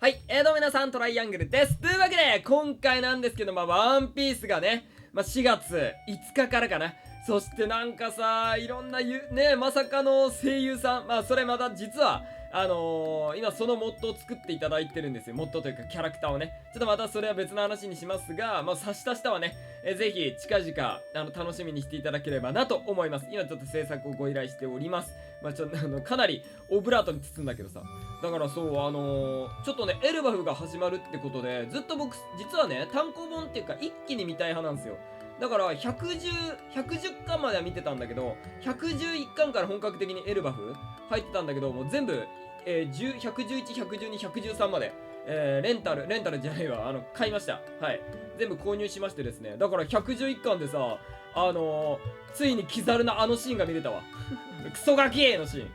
はい、どうも皆さん、トライアングルです。というわけで、今回なんですけど、ワンピースがね、4月5日からかな。そしてなんかさ、いろんなまさかの声優さん。それまた実は、今そのモッドを作っていただいてるんですよ。モッドというかキャラクターをね。ちょっとまたそれは別の話にしますが、差した下はね、ぜひ近々、楽しみにしていただければなと思います。今ちょっと制作をご依頼しております。かなりオブラートに包んだけどさ。だからそう、ちょっとね、エルバフが始まるってことで、ずっと僕、実はね、単行本っていうか、一気に見たい派なんですよ。だから、110巻までは見てたんだけど、111巻から本格的にエルバフ入ってたんだけど、もう全部、111、112、113まで、レンタルじゃないわ、買いました。はい。全部購入しましてですね。だから111巻でさ、ついにキザルのあのシーンが見れたわ。クソガキエのシーン。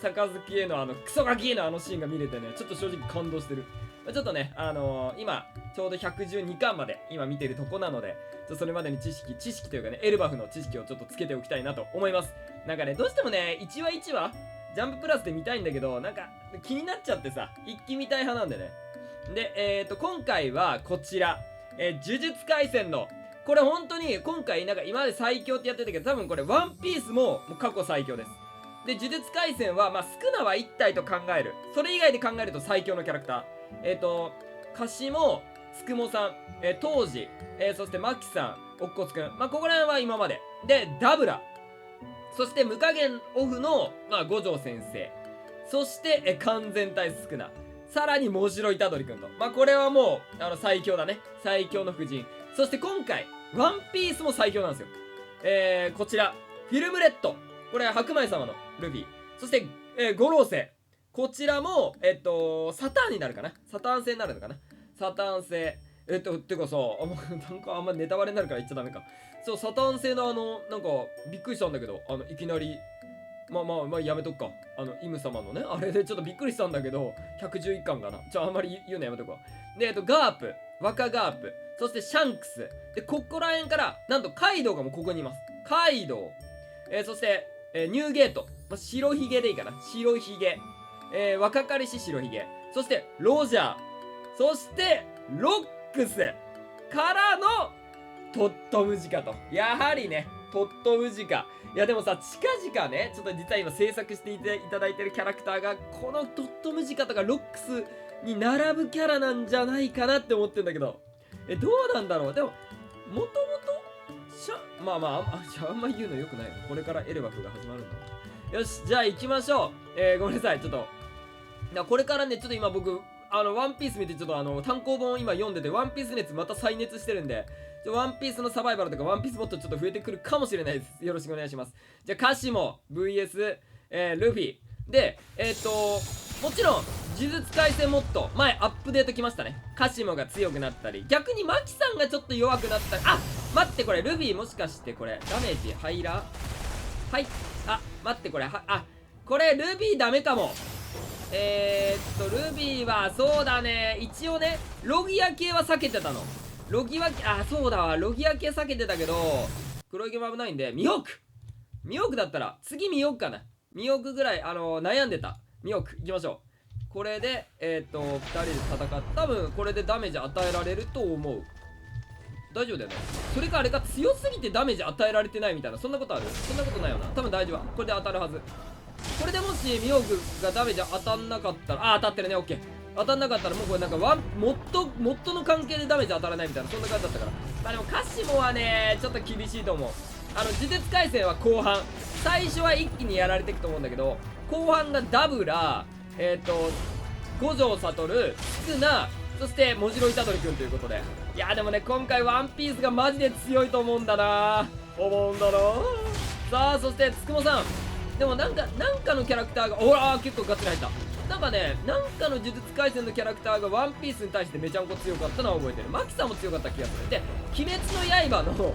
杯へのクソガキへのシーンが見れてね、ちょっと正直感動してる。ちょっとね、今、ちょうど112巻まで今見てるとこなので、それまでに知識というかね、エルバフの知識をちょっとつけておきたいなと思います。なんかね、どうしてもね、1話1話、ジャンププラスで見たいんだけど、なんか気になっちゃってさ、一気見たい派なんでね。で、今回はこちら、呪術廻戦の、これ本当に今回なんか今まで最強ってやってたけど、多分これワンピースも過去最強です。で、呪術廻戦は、スクナは1体と考える。それ以外で考えると最強のキャラクター。カシモ、つくもさん、当時、そしてマキさん、おっこつくん。ここら辺は今まで。で、ダブラ。そして無加減オフの、五条先生。そして、完全体スクナ。さらに、もしろいたどりくんと。これはもう、最強だね。最強の布陣。そして今回、ワンピースも最強なんですよ。こちら、フィルムレッド。これは白米様のルフィ。そして、五老星。こちらも、サターンになるかな。サターン星になるのかな。サターン星。てかさ、なんかあんまネタバレになるから言っちゃダメか。そう、サターン星のなんか、びっくりしたんだけど、いきなり、やめとくか。イム様のね、あれでちょっとびっくりしたんだけど、111巻かな。あんまり言うのやめとくわ。で、ガープ、若ガープ、そしてシャンクス。で、ここら辺から、なんとカイドウがもうここにいます。カイドウ。そして、ニューゲート。白ひげでいいかな。白ひげ。若かりし白ひげ。そして、ロジャー。そして、ロックス。からの、トットムジカと。やはりね、トットムジカ。いやでもさ、近々ね、ちょっと実は今制作していただいてるキャラクターが、このトットムジカとかロックスに並ぶキャラなんじゃないかなって思ってんだけど。どうなんだろう。でも、もともと、あんま言うのよくないよ。これからエルバフが始まるんだ。よし、じゃあ行きましょう。ごめんなさい、ちょっと。これからね、ちょっと今僕、ワンピース見て、ちょっと単行本を今読んでて、ワンピース熱また再熱してるんで、ワンピースのサバイバルとか、ワンピースもっとちょっと増えてくるかもしれないです。よろしくお願いします。じゃあ、カシモ、VS、ルフィ。で、もちろん、呪術廻戦モッド、前アップデートきましたね。カシモが強くなったり、逆にマキさんがちょっと弱くなったり、待って、これ、ルフィもしかしてこれ、ダメージ入らはい。待って、これ、これ、ルフィダメかも。ルフィは、そうだね。一応ね、ロギア系は避けてたの。そうだわ。ロギア系避けてたけど、黒い毛も危ないんで、ミホークミホークだったら、次ミホークかな。ミホークぐらい、悩んでた。ミホーク、行きましょう。これで、2人で戦った。多分、これでダメージ与えられると思う。大丈夫だよね。それかあれか強すぎてダメージ与えられてないみたいな。そんなことある？そんなことないよな。多分大丈夫。これで当たるはず。これでもしミホークがダメージ当たんなかったら、当たってるね。オッケー。当たんなかったらもうこれなんかモッドの関係でダメージ当たらないみたいな、そんな感じだったから。でもカシモはね、ちょっと厳しいと思う。呪術廻戦は後半。最初は一気にやられていくと思うんだけど、後半がダブラ、五条悟、スクナ、そしてもじろいたどりくんということで。いやでもね、今回ワンピースがマジで強いと思うんだな。さあ、そしてつくもさん。でもなんかのキャラクターが、ほら結構ガッツリ入った。なんかね、なんかの呪術廻戦のキャラクターがワンピースに対してめちゃんこ強かったのは覚えてる。マキさんも強かった気がする。で、鬼滅の刃の、道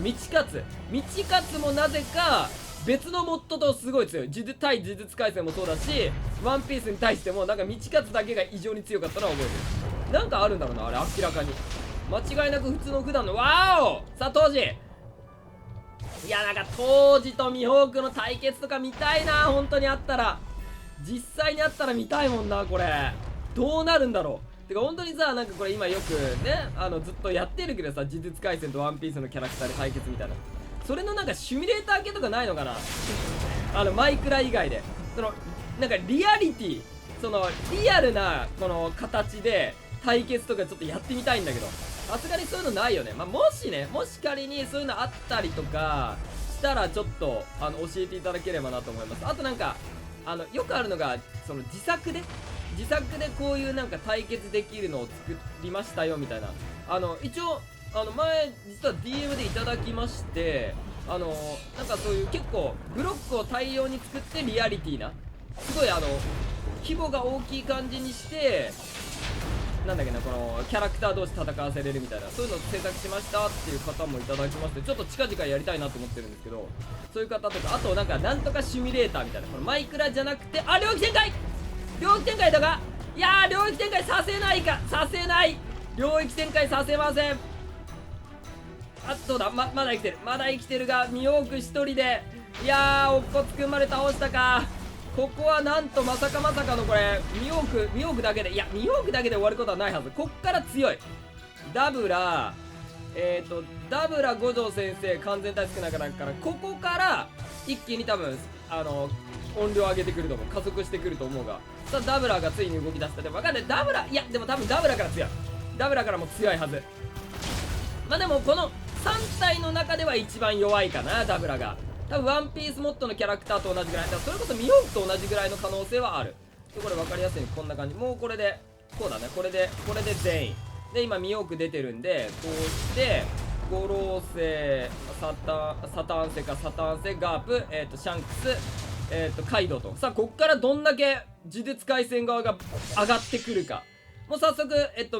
勝もなぜか、別のモッドとすごい強い。対呪術廻戦もそうだし、ワンピースに対してもなんか道勝だけが異常に強かったのは覚えてる。なんかあるんだろうな、あれ明らかに。間違いなく普段の、わーおさあ、当時いや、なんか当時とミホークの対決とか見たいな。本当にあったら、実際にあったら見たいもんな、これ。どうなるんだろう。てか本当にさ、なんかこれ今よくねずっとやってるけどさ、呪術廻戦とワンピースのキャラクターで対決みたいな、それのなんかシミュレーター系とかないのかなマイクラ以外で、なんかリアリティ、リアルなこの形で対決とかちょっとやってみたいんだけど、さすがにそういうのないよね。もし仮にそういうのあったりとかしたらちょっと教えていただければなと思います。あとなんかよくあるのが自作でこういうなんか対決できるのを作りましたよみたいな、一応前実は DM でいただきまして、なんかそういう結構ブロックを大量に作ってリアリティな、すごい規模が大きい感じにして、なんだっけな、このキャラクター同士戦わせれるみたいな、そういうのを制作しましたっていう方もいただきまして、ちょっと近々やりたいなと思ってるんですけど、そういう方とか、あとなんとかシミュレーターみたいな、このマイクラじゃなくて、領域展開とか、いやー、領域展開させない、領域展開させません。あ、そうだ、まだ生きてるが、ミオーク一人で、いやー、おっこつくんまで倒したか。ここはなんとまさかのこれミオークだけで、いやミオークだけで終わることはないはず。こっから強いダブラ五条先生完全体少なくなるから、ここから一気に多分音量上げてくると思う、加速してくると思うが、さあダブラがついに動き出した。でも分かんない、いやでも多分ダブラからも強いはず。でもこの3体の中では一番弱いかな、ダブラが。多分ワンピースモッドのキャラクターと同じぐらい、だからそれこそミオークと同じぐらいの可能性はある。でこれ分かりやすいようにこんな感じ、もうこれでこうだね、これで全員で今ミオーク出てるんで、こうして五老星、サタンセガープ、シャンクス、カイドウと、さあこっからどんだけ呪術廻戦側が上がってくるか。もう早速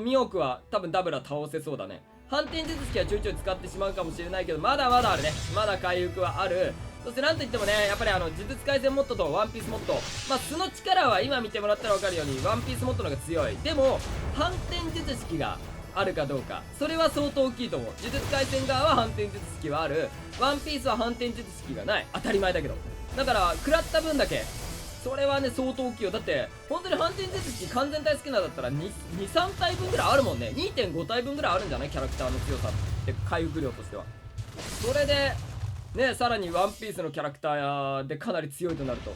ミオークは多分ダブラ倒せそうだね。反転術式はちょいちょい使ってしまうかもしれないけど、まだまだあるね。まだ回復はある。そしてなんといってもね、やっぱり呪術廻戦モッドとワンピースモッド、素の力は今見てもらったら分かるようにワンピースモッドの方が強い。でも反転術式があるかどうか、それは相当大きいと思う。呪術廻戦側は反転術式はある、ワンピースは反転術式がない。当たり前だけど、だから食らった分だけそれはね相当大きいよ。だって本当に反転術式完全体好きなだったら 2,3 体分ぐらいあるもんね。 2.5 体分ぐらいあるんじゃない、キャラクターの強さって回復量としては。それでね、さらにワンピースのキャラクターでかなり強いとなると、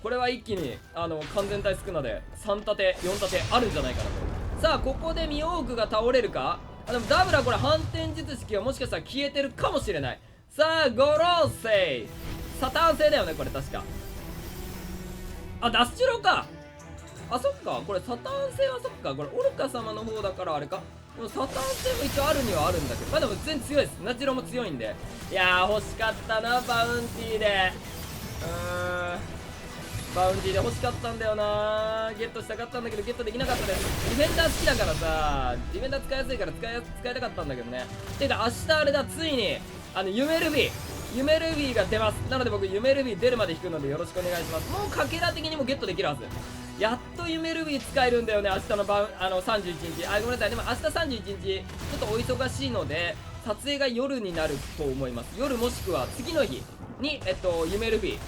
これは一気に完全体少なで3立て4立てあるんじゃないかなと。さあここでミオークが倒れるか。でもダブラこれ反転術式はもしかしたら消えてるかもしれない。さあ五老星サタン星だよねこれ確か。ダスチロか。そっか、これサタン星はそっか、これオルカ様の方だからあれか。でもサタン星も一応あるにはあるんだけど、でも全然強いです。ナチロも強いんで。いやー欲しかったな、バウンティーで。バウンティーで欲しかったんだよな。ゲットしたかったんだけどゲットできなかったです。ディフェンダー好きだからさ、ディフェンダー使いやすいから使いたかったんだけどね。てか明日あれだ、ついに夢ルビーが出ます。なので僕夢ルビー出るまで引くのでよろしくお願いします。もうかけら的にもゲットできるはず。やっと夢ルビー使えるんだよね、明日の31日。ごめんなさい、でも明日31日ちょっとお忙しいので撮影が夜になると思います。夜もしくは次の日に夢ルビー引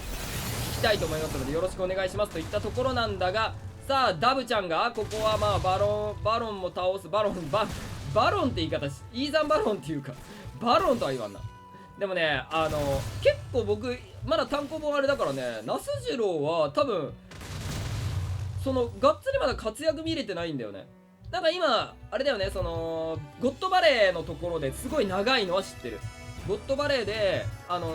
きたいと思いますのでよろしくお願いしますといったところなんだが、さあダブちゃんがここはバロンも倒す。バロンって言い方イーザンバロンっていうかバロンとは言わんな。でもね結構僕まだ単行本あれだからね、那須次郎は多分がっつりまだ活躍見れてないんだよね。なんか今あれだよね、ゴッドバレーのところですごい長いのは知ってる。ゴッドバレーでなんか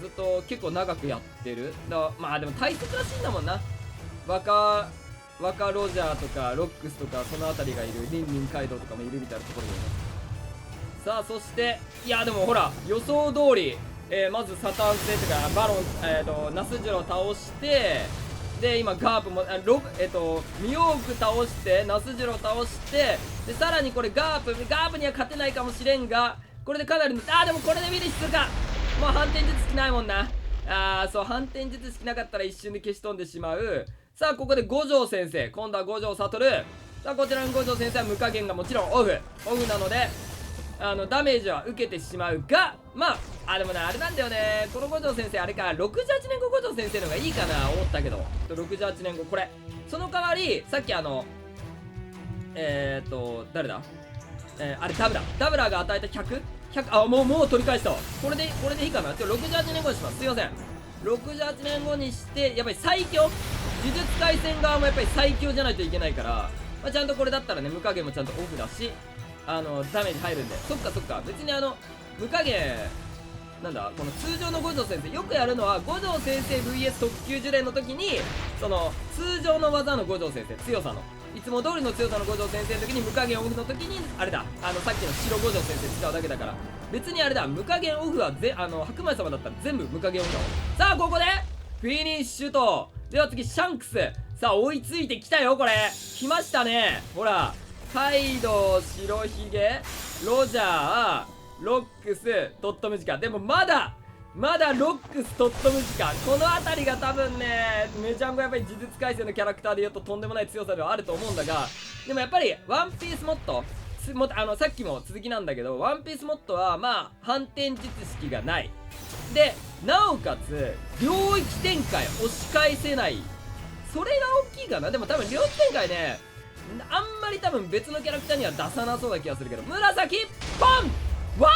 ずっと結構長くやってる。でも大切らしいんだもんな。若ロジャーとかロックスとかそのあたりがいる、リンリンカイドウとかもいるみたいなところだよね。さあそしていやでもほら予想通り、まずサタン星とかバロンナスジロを倒して、で今ガープもミオーク倒してナスジロ倒して、でさらにこれガープには勝てないかもしれんが、これでかなりのでもこれで見る必要か。もう反転術式ないもんな。そう反転術式なかったら一瞬で消し飛んでしまう。さあここで五条先生、今度は五条悟。さあこちらの五条先生は無加減がもちろんオフなのでダメージは受けてしまうが、でもねあれなんだよね、この五条先生あれか、68年後五条先生の方がいいかな思ったけど、68年後これその代わりさっき誰だ、あれダブラが与えた100、あ、もう取り返したわ。これでいいかな。68年後にします。すいません。68年後にして、やっぱり最強、呪術廻戦側もやっぱり最強じゃないといけないから、まあ、ちゃんとこれだったらね、無影もちゃんとオフだし、ダメージ入るんで。そっか、別に無影、なんだ、この通常の五条先生、よくやるのは、五条先生 VS 特級呪霊の時に、その、通常の技の五条先生、強さの、いつも通りの強さの五条先生の時に無加減オフの時に、あれだ、さっきの白五条先生使うだけだから、別にあれだ、無加減オフは白米様だったら全部無加減オフだわ。さあ、ここで、フィニッシュと、では次、シャンクス。さあ、追いついてきたよ、これ。来ましたね。ほら、カイドウ、白ひげ、ロジャー、ロックス、トットムジカ。でもまだロックス、トットムジカ。この辺りが多分ね、メジャンゴやっぱり呪術廻戦のキャラクターで言うととんでもない強さではあると思うんだが、でもやっぱり、ワンピースモット、さっきも続きなんだけど、ワンピースモットは、まあ、反転術式がない。で、なおかつ、領域展開押し返せない。それが大きいかな。でも多分領域展開ね、あんまり多分別のキャラクターには出さなそうな気がするけど、紫ポンわ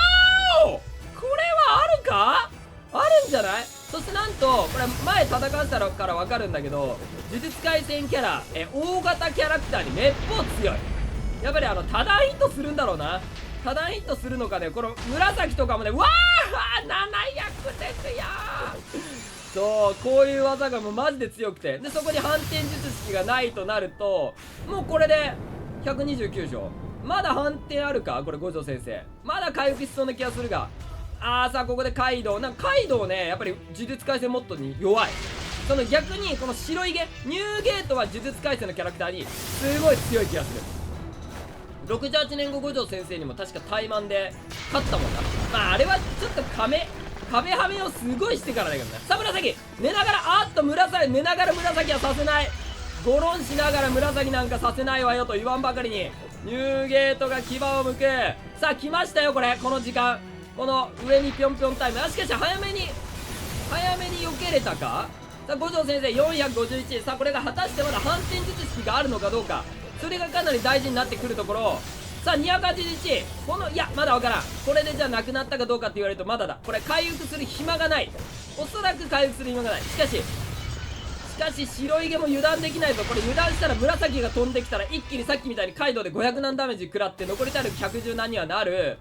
ーお、これはあるか、あるんじゃない。そしてなんとこれ前戦ったから分かるんだけど、呪術廻戦キャラ大型キャラクターにめっぽう強い。やっぱり多段ヒットするんだろうな。多段ヒットするのかね。この紫とかもね、わー7役でくやー。そう、こういう技がもうマジで強くて、でそこに反転術式がないとなると、もうこれで129でしょ。まだ反転あるかこれ、五条先生まだ回復しそうな気がするが、さあここでカイドウ、カイドウね、やっぱり呪術廻戦モッドに弱い。その逆にこの白いゲニューゲートは呪術廻戦のキャラクターにすごい強い気がする。68年後五条先生にも確か怠慢で勝ったもんな。まああれはちょっと壁はめをすごいしてからだけどね。さあ紫寝ながら、紫寝ながら紫はさせない。ゴロンしながら紫なんかさせないわよと言わんばかりに、ニューゲートが牙を向く。さあ来ましたよ、この時間、この上にぴょんぴょんタイム。しかし早めに避けれたか。さあ五条先生451。さあこれが果たしてまだ反転術式があるのかどうか、それがかなり大事になってくるところ。さあ281、いやまだわからん。これでじゃあなくなったかどうかって言われるとまだだ。これ回復する暇がない。おそらく回復する暇がない。しかし白い毛も油断できないぞ。これ油断したら紫が飛んできたら一気にさっきみたいにカイドウで500何ダメージ食らって残り体力110何にはなる。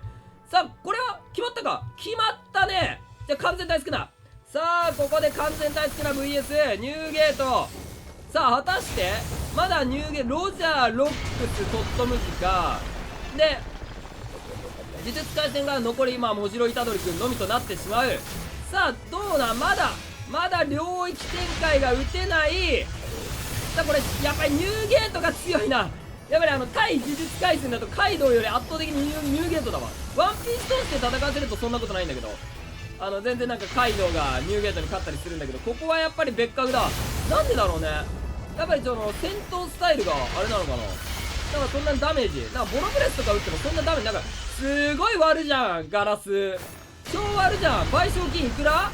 さあこれは決まったか。決まったね。じゃあ完全体少な。さあここで完全体少な VS ニューゲート。さあ果たしてまだニューゲート、ロジャー、ロックス、トットムジカで呪術廻戦が残りモジロイタドリくんのみとなってしまう。さあどうだ、まだ領域展開が打てない。さあこれやっぱりニューゲートが強いな。やっぱり対呪術廻戦だとカイドウより圧倒的にニューゲートだわ。ワンピース通して戦わせるとそんなことないんだけど、全然なんかカイドウがニューゲートに勝ったりするんだけど、ここはやっぱり別格だ。なんでだろうね。やっぱり戦闘スタイルがあれなのかな。だからそんなにダメージボロブレスとか打ってもそんなダメージなんかすごい割るじゃん。ガラス超割るじゃん。賠償金いくら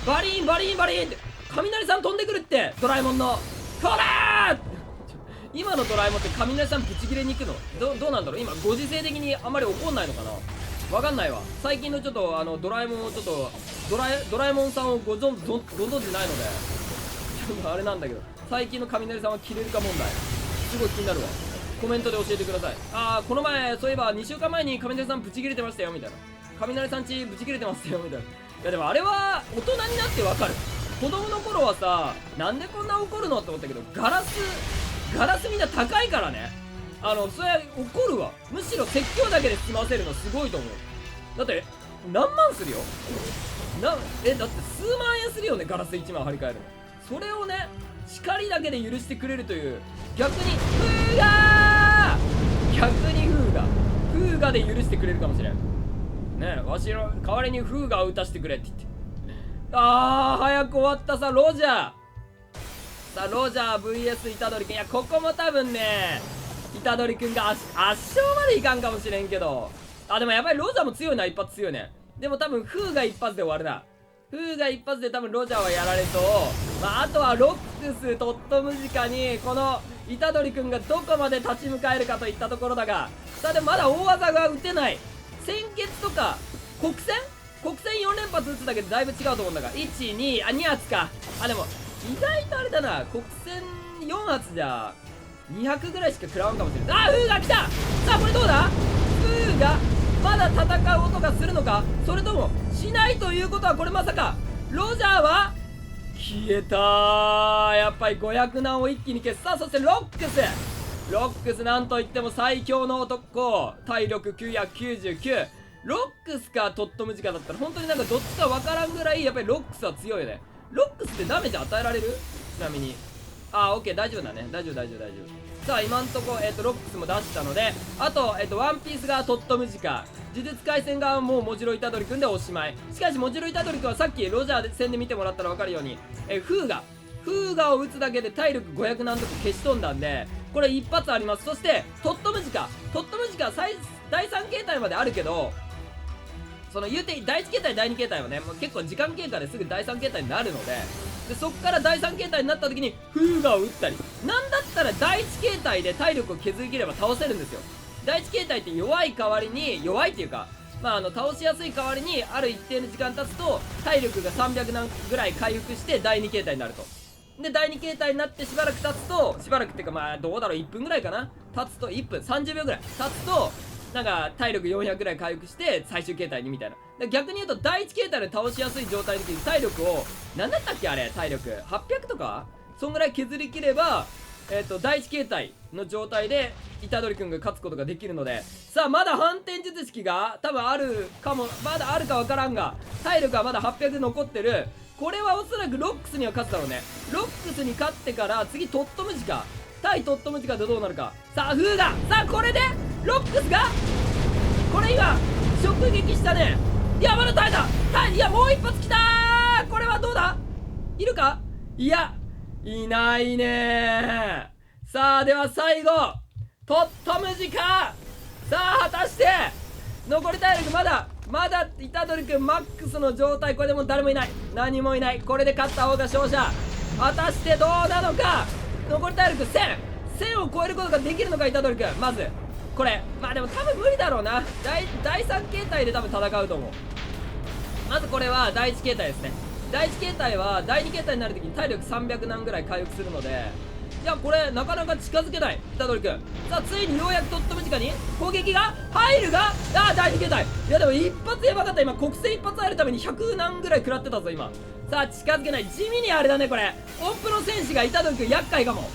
バリーンって雷さん飛んでくるって。ドラえもんのこらー今のドラえもんって雷さんブチギレに行くのどうなんだろう。今ご時世的にあんまり怒んないのかな。わかんないわ。最近のちょっとドラえもんをちょっとドラえもんさんをご存知ないのでちょっとあれなんだけど、最近の雷さんは切れるか問題すごい気になるわ。コメントで教えてください。この前そういえば2週間前に雷さんブチ切れてましたよみたいな。雷さんちブチ切れてますよみたいな。いやでもあれは大人になってわかる。子供の頃はさ、なんでこんな怒るのって思ったけど、ガラスみんな高いからね。それは怒るわ。むしろ説教だけで済ませるのすごいと思う。だって何万するよ。だって数万円するよね、ガラス1万張り替えるの。それをね、叱りだけで許してくれるという、逆に風雅で許してくれるかもしれんね。わしの代わりに風雅を打たしてくれって言って、早く終わった。さあロジャー VS 虎杖くん。いやここも多分ね、虎杖くんが圧勝までいかんかもしれんけど、でもやっぱりロジャーも強いな。一発強いね。でも多分風雅一発で終わるな。風雅一発で多分ロジャーはやられそう。あとはロックス、トットムジカにこの虎杖君がどこまで立ち向かえるかといったところだが、さあでもまだ大技が打てない。先決とか国戦4連発打つだけでだいぶ違うと思うんだが、2発か。でも意外とあれだな、国戦4発じゃ200ぐらいしか食らわんかもしれない。フーが来た。さあこれどうだ。フーがまだ戦う音がするのか、それともしないということは、これまさかロジャーは消えたー。やっぱり500難を一気に消す。さあそしてロックスなんといっても最強の男、体力999。ロックスかトットムジカだったら本当になんかどっちかわからんぐらいやっぱりロックスは強いよね。ロックスってダメージ与えられる？ちなみにオッケー、大丈夫だね。大丈夫。さあ今んとこロックスも出したので、あとワンピースがトットムジカ、呪術廻戦がもうもじろ虎杖くんでおしまい。しかしもじろ虎杖くんはさっきロジャー戦で見てもらったら分かるようにフーガを打つだけで体力500何とか消し飛んだんで、これ一発あります。そしてトットムジカ第3形態まであるけど、その言うて第1形態第2形態はね、もう結構時間経過ですぐ第3形態になるので、そっから第3形態になった時にフーガを打ったり、なんだったら第1形態で体力を削り切れば倒せるんですよ。第1形態って弱い代わりに、弱いっていうか倒しやすい代わりに、ある一定の時間経つと体力が300何ぐらい回復して第2形態になると。で第2形態になってしばらく経つと、しばらくっていうかどうだろう、1分ぐらいかな、経つと1分30秒ぐらい経つとなんか体力400ぐらい回復して最終形態にみたいな。逆に言うと第1形態で倒しやすい状態の時に体力を何だったっけ、あれ体力800とかそんぐらい削り切れば第1形態の状態で虎杖くんが勝つことができるので、さあまだ反転術式が多分あるかも、まだあるかわからんが、体力はまだ800残ってる。これはおそらくロックスには勝つだろうね。ロックスに勝ってから次トットムジカ対トットムジカでどうなるか。さあフーガ、さあこれでロックスがこれ今直撃したね。いやまだ耐えた、いやもう一発きたー。これはどうだ、いるか、いやいないねー。さあでは最後トットムジカ、さあ果たして残り体力まだ虎杖くんマックスの状態。これでもう誰もいない、何もいない。これで勝った方が勝者。果たしてどうなのか。残り体力1000を超えることができるのか虎杖くん。まずこれでも多分無理だろうな。第3形態で多分戦うと思う。まずこれは第1形態ですね。第1形態は第2形態になるときに体力300何ぐらい回復するので、いやこれなかなか近づけない虎杖くん。さあついにようやくトットムジカに攻撃が入るが、第2形態。いやでも一発やばかった。今国戦一発入るために100何ぐらい食らってたぞ今。さあ近づけない。地味にあれだねこれ。音符の戦士が虎杖くん厄介かも。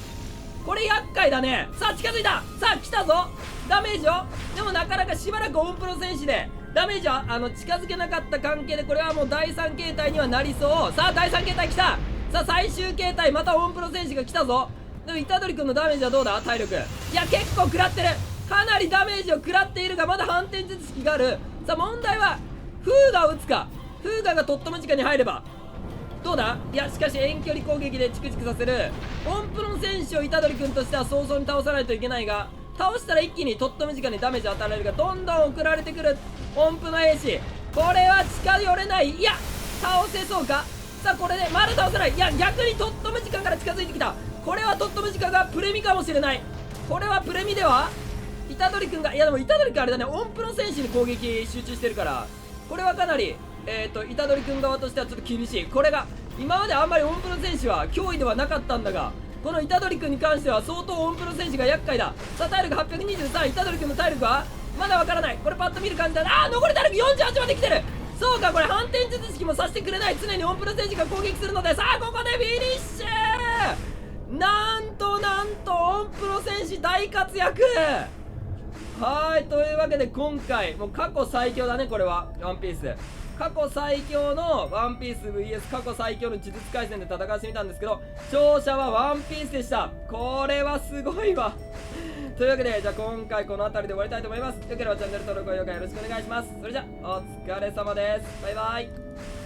これ厄介だね。さあ近づいた。さあ来たぞダメージを。でもなかなかしばらく音符の戦士でダメージは近づけなかった関係で、これはもう第3形態にはなりそう。さあ第3形態来た。さあ最終形態また音符の戦士が来たぞ。でも虎杖くんのダメージはどうだ体力。いや結構食らってる。かなりダメージを食らっているがまだ反転術式がある。さあ問題はフーガを打つか。フーガがトットムジカに入ればどうだ。いやしかし遠距離攻撃でチクチクさせる音符の戦士を虎杖くんとしては早々に倒さないといけないが、倒したら一気にトットムジカにダメージを与えられるが、どんどん送られてくる音符の兵士。これは近寄れない。いや倒せそうか。さあこれでまだ倒せない。いや逆にトットムジカから近づいてきた。これはトットムジカがプレミかもしれない。これはプレミでは虎杖くんが、いやでも虎杖くんあれだね、音符の戦士に攻撃集中してるから、これはかなり虎杖くん側としてはちょっと厳しい。これが今まであんまり音符の戦士は脅威ではなかったんだが、この虎杖くんに関しては相当音符の戦士が厄介だ。さあ体力823。虎杖くんの体力はまだわからない。これパッと見る感じだな。残り体力48まで来てる。そうかこれ反転術式もさせてくれない。常に音符の戦士が攻撃するので、さあここでフィニッシュ。なんと音符の戦士大活躍。はい、というわけで今回もう過去最強だね。これはワンピース過去最強のワンピース VS 過去最強の呪術廻戦で戦わせてみたんですけど、勝者はワンピースでした。これはすごいわというわけでじゃあ今回この辺りで終わりたいと思います。よければチャンネル登録、高評価よろしくお願いします。それじゃお疲れ様です。バイバイ。